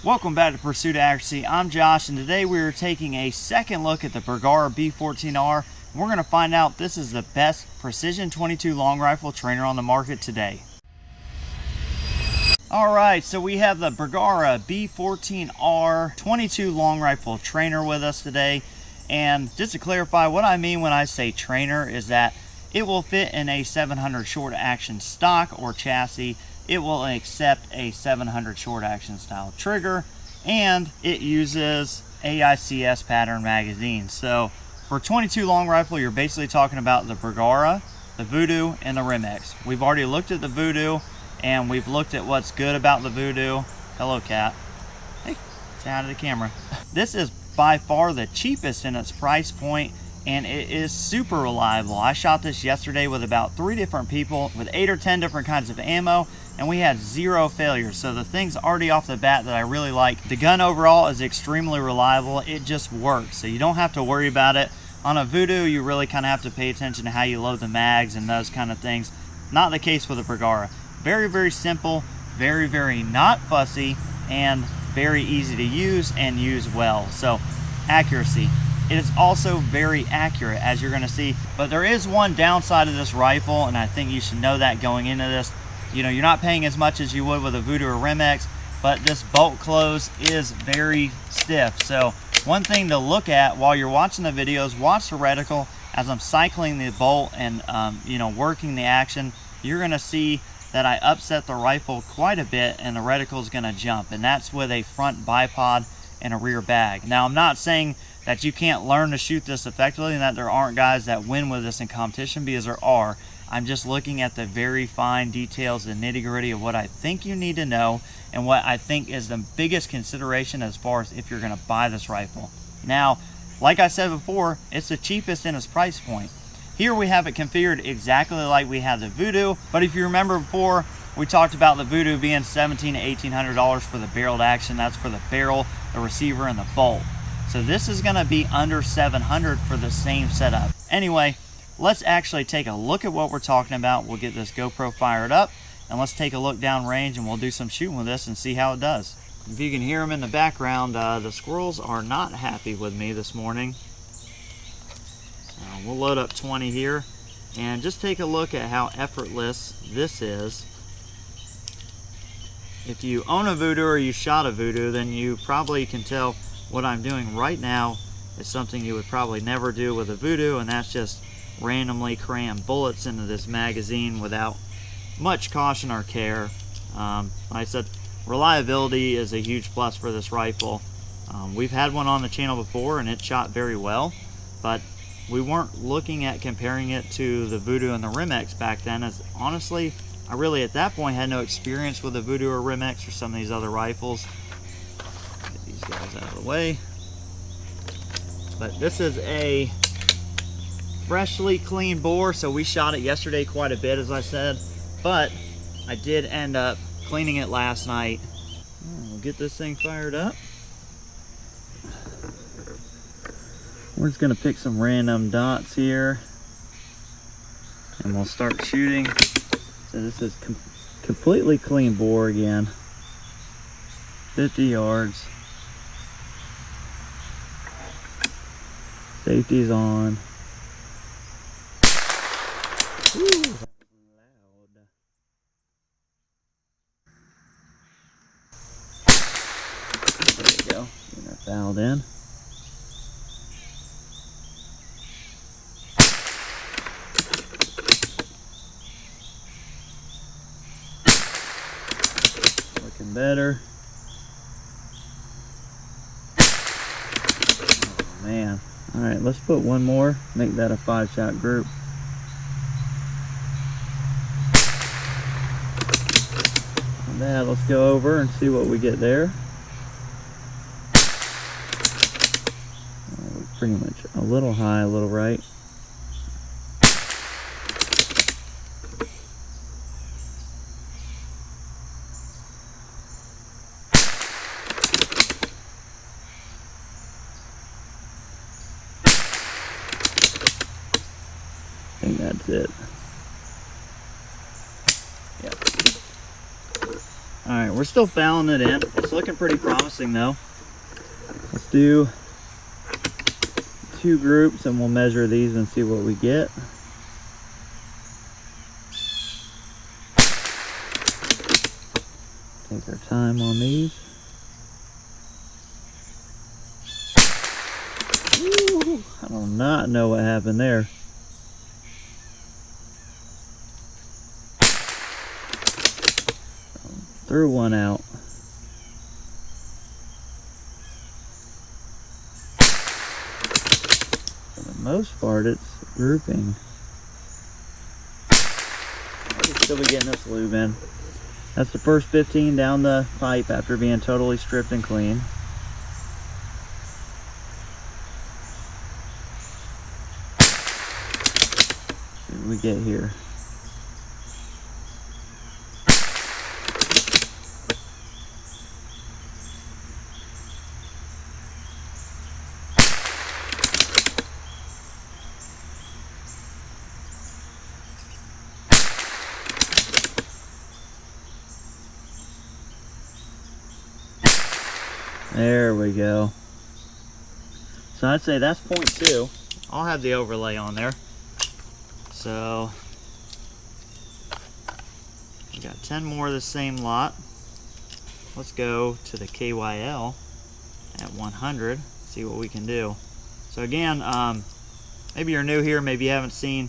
Welcome back to Pursuit of Accuracy. I'm Josh, and today we are taking a second look at the Bergara B14R. We're going to find out this is the best precision .22 long rifle trainer on the market today. Alright, so we have the Bergara B14R .22 long rifle trainer with us today. And just to clarify, what I mean when I say trainer is that it will fit in a 700 short action stock or chassis. It will accept a 700 short action style trigger, and it uses AICS pattern magazines. So for .22 long rifle, you're basically talking about the Bergara, the Voodoo, and the Rim-X. We've already looked at the Voodoo, and we've looked at what's good about the Voodoo. Hello, cat. Hey, say hi to the camera. This is by far the cheapest in its price point, and it is super reliable. I shot this yesterday with about 3 different people with 8 or 10 different kinds of ammo, and we had 0 failures. So the thing's already off the bat that I really like. The gun overall is extremely reliable. It just works, so you don't have to worry about it. On a Voodoo, you really kind of have to pay attention to how you load the mags and those kind of things. Not the case with the Bergara. Very, very simple, very, very not fussy, and very easy to use and use well. So accuracy. It is also very accurate, as you're going to see, but there is one downside of this rifle, and I think you should know that going into this. You know, you're not paying as much as you would with a Voodoo or Rim-X, but this bolt close is very stiff. So one thing to look at while you're watching the videos, watch the reticle. As I'm cycling the bolt and you know, working the action, you're going to see that I upset the rifle quite a bit, and the reticle is going to jump, and that's with a front bipod and a rear bag. Now, I'm not saying that you can't learn to shoot this effectively and that there aren't guys that win with this in competition, because there are. I'm just looking at the very fine details, the nitty-gritty of what I think you need to know and what I think is the biggest consideration as far as if you're going to buy this rifle. Now, like I said before, it's the cheapest in its price point. Here we have it configured exactly like we had the Voodoo, but if you remember before, we talked about the Voodoo being $1,700 to $1,800 for the barreled action. That's for the barrel, the receiver, and the bolt. So this is going to be under $700 for the same setup. Anyway, let's actually take a look at what we're talking about. We'll get this GoPro fired up, and let's take a look down range, and we'll do some shooting with this and see how it does. If you can hear them in the background, the squirrels are not happy with me this morning. We'll load up 20 here, and just take a look at how effortless this is. If you own a Voodoo or you shot a Voodoo, then you probably can tell what I'm doing right now is something you would probably never do with a Voodoo, and that's just randomly cram bullets into this magazine without much caution or care. Like I said, reliability is a huge plus for this rifle. We've had one on the channel before and it shot very well, but we weren't looking at comparing it to the Voodoo and the Rim-X back then, as honestly, I really at that point had no experience with the Voodoo or Rim-X or some of these other rifles. Get these guys out of the way. But this is a freshly cleaned bore, so we shot it yesterday quite a bit, as I said, but I did end up cleaning it last night. We'll get this thing fired up. We're just going to pick some random dots here, and we'll start shooting. So this is completely clean bore again. 50 yards. Safety's on. Woo, loud. There we go. Getting that dialed in. Looking better. Oh man. Alright, let's put one more, make that a 5-shot group. On that, let's go over and see what we get there. Pretty much a little high, a little right. I think that's it. Yep. Alright, we're still fouling it in. It's it's looking pretty promising though. Let's do 2 groups and we'll measure these and see what we get. Take our time on these. Ooh, I do not know what happened there. Threw one out. For the most part, it's grouping. We'll still be getting this lube in. That's the first 15 down the pipe after being totally stripped and clean. See what we get here. There we go. So I'd say that's 0.2. I'll have the overlay on there. So we got 10 more of the same lot. Let's go to the KYL at 100, see what we can do. So again, maybe you're new here, maybe you haven't seen,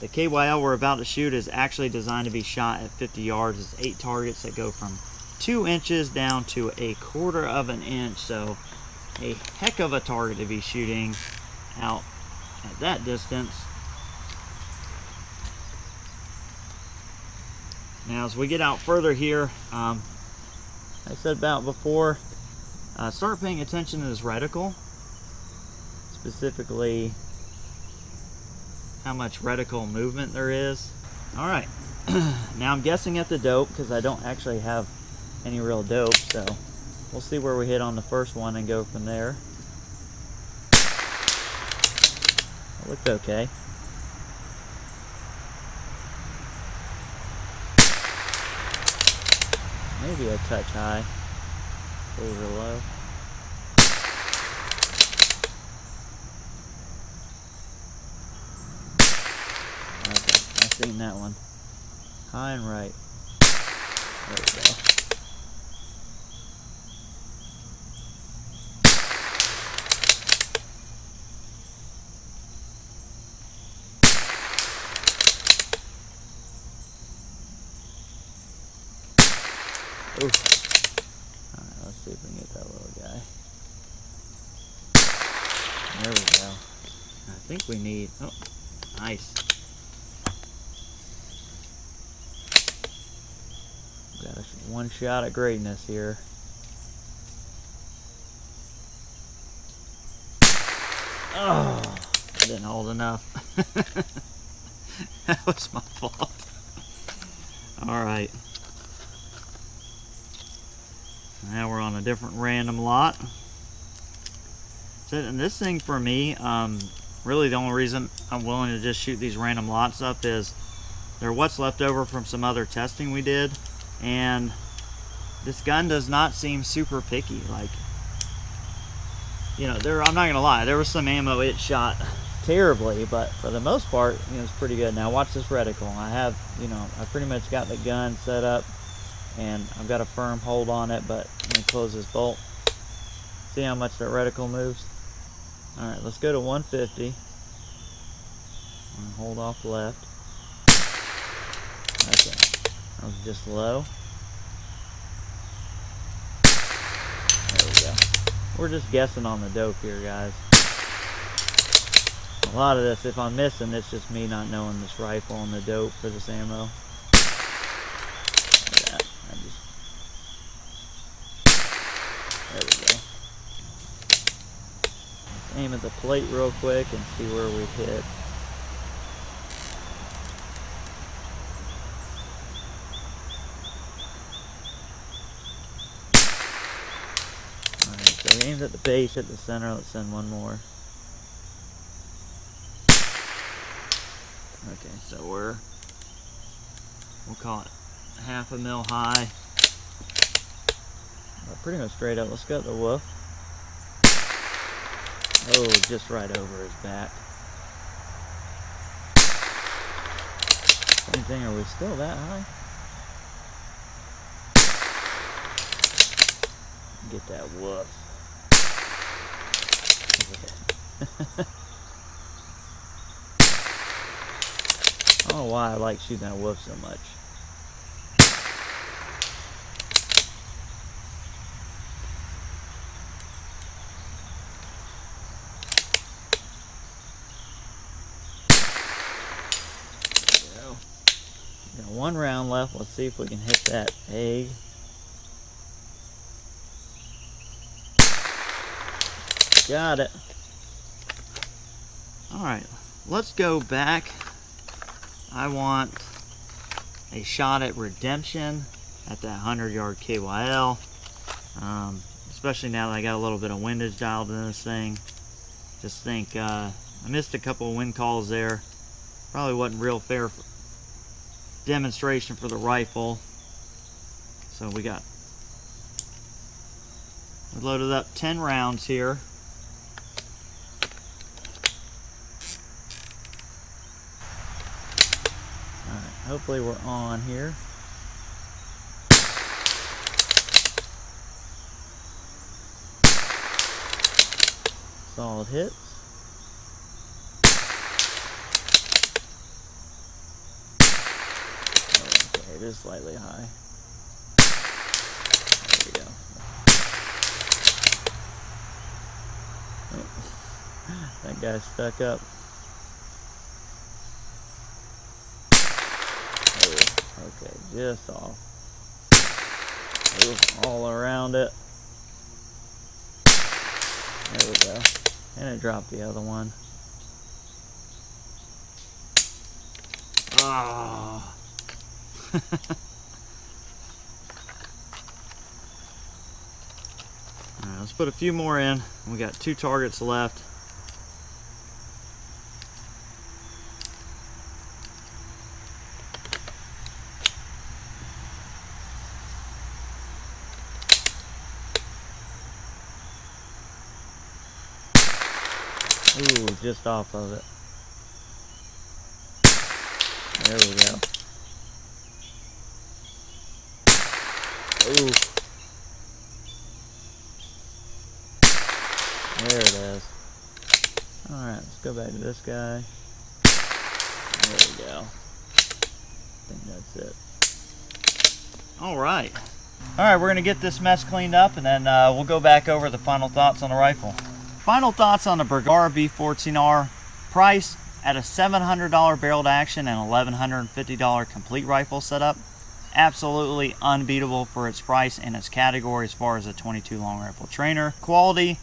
the KYL we're about to shoot is actually designed to be shot at 50 yards. It's 8 targets that go from 2 inches down to 1/4 of an inch, so a heck of a target to be shooting out at that distance. Now as we get out further here, I said about before, start paying attention to this reticle, specifically how much reticle movement there is. All right, now I'm guessing at the dope because I don't actually have any real dope, so we'll see where we hit on the first one and go from there. It looked okay. Maybe a touch high, over low. Okay, I've seen that one. High and right. There we go. Oof. Alright, let's see if we can get that little guy. There we go. I think we need, oh, nice. Got one shot at greatness here. Oh, I didn't hold enough. That was my fault. Alright. Now we're on a different random lot. So, and this thing for me, really the only reason I'm willing to just shoot these random lots up is they're what's left over from some other testing we did, and this gun does not seem super picky. Like, you know, I'm not gonna lie, there was some ammo it shot terribly, but for the most part, you know, it's pretty good. Now watch this reticle. I have, you know, I pretty much got the gun set up and I've got a firm hold on it, but let me close this bolt. See how much that reticle moves? Alright, let's go to 150. And hold off left. Okay, that was just low. There we go. We're just guessing on the dope here, guys. A lot of this, if I'm missing, it's just me not knowing this rifle and the dope for this ammo. There we go. Let's aim at the plate real quick and see where we hit. Alright, so we aimed at the base, hit the center. Let's send one more. Okay, so we'll call it 1/2 mil high. Pretty much straight up. Let's go to the wolf. Oh, just right over his back. Same thing, are we still that high? Get that wolf. I don't know why I like shooting that wolf so much. Got one round left. Let's see if we can hit that egg. Got it. Alright, let's go back. I want a shot at redemption at that 100-yard KYL. Especially now that I got a little bit of windage dialed in this thing. Just think, I missed a couple of wind calls there. Probably wasn't real fair demonstration for the rifle. So we loaded up 10 rounds here. Alright, hopefully we're on here. Solid hits. It is slightly high. There we go. Oh. That guy's stuck up. Oh, okay, just off. Move all around it. There we go. And it dropped the other one. Oh. Alright, let's put a few more in. We got 2 targets left. Ooh, just off of it. There we go. Ooh. There it is. Alright, let's go back to this guy. There we go. I think that's it. Alright. Alright, we're going to get this mess cleaned up and then we'll go back over the final thoughts on the rifle. Final thoughts on the Bergara B14R. Price at a $700 barrel to action and $1,150 complete rifle setup. Absolutely unbeatable for its price and its category as far as a 22 long rifle trainer. Quality,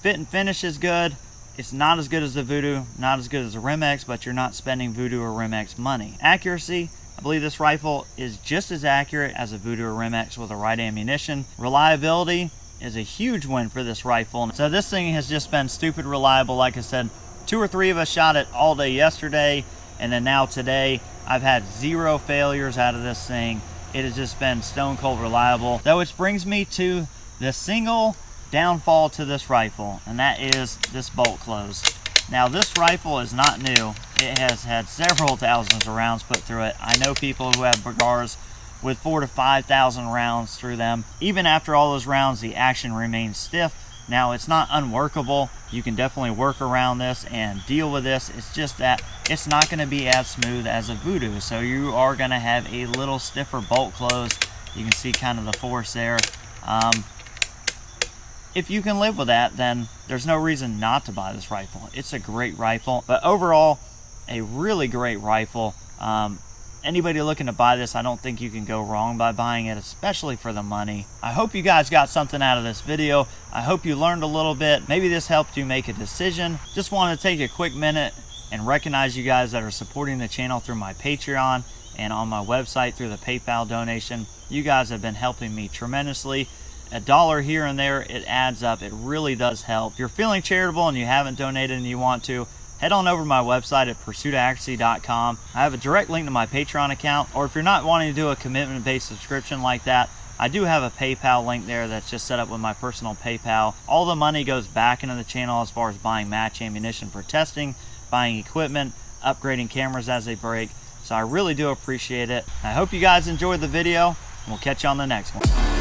fit and finish is good. It's not as good as the Voodoo, not as good as the Rim-X, but you're not spending Voodoo or Rim-X money. Accuracy, I believe this rifle is just as accurate as a Voodoo or Rim-X with the right ammunition. Reliability is a huge win for this rifle. So this thing has just been stupid reliable. Like I said, 2 or 3 of us shot it all day yesterday, and then now today I've had 0 failures out of this thing. It has just been stone cold reliable. That which brings me to the single downfall to this rifle, and that is this bolt close. Now this rifle is not new. It has had several thousands of rounds put through it. I know people who have Bergaras with 4,000 to 5,000 rounds through them. Even after all those rounds, the action remains stiff. Now it's not unworkable. You can definitely work around this and deal with this. It's just that it's not going to be as smooth as a Voodoo. So you are going to have a little stiffer bolt close. You can see kind of the force there. If you can live with that, then there's no reason not to buy this rifle. It's a great rifle, but overall, a really great rifle. Anybody looking to buy this, I don't think you can go wrong by buying it, especially for the money. I hope you guys got something out of this video. I hope you learned a little bit. Maybe this helped you make a decision. Just wanted to take a quick minute and recognize you guys that are supporting the channel through my Patreon and on my website through the PayPal donation. You guys have been helping me tremendously. $1 here and there, it adds up. It really does help. If you're feeling charitable and you haven't donated and you want to, head on over to my website at pursuitofaccuracy.com. I have a direct link to my Patreon account, or if you're not wanting to do a commitment-based subscription like that, I I do have a PayPal link there that's just set up with my personal PayPal. All the money goes back into the channel as far as buying match ammunition for testing, buying equipment, upgrading cameras as they break. So I really do appreciate it. I hope you guys enjoyed the video, and we'll catch you on the next one.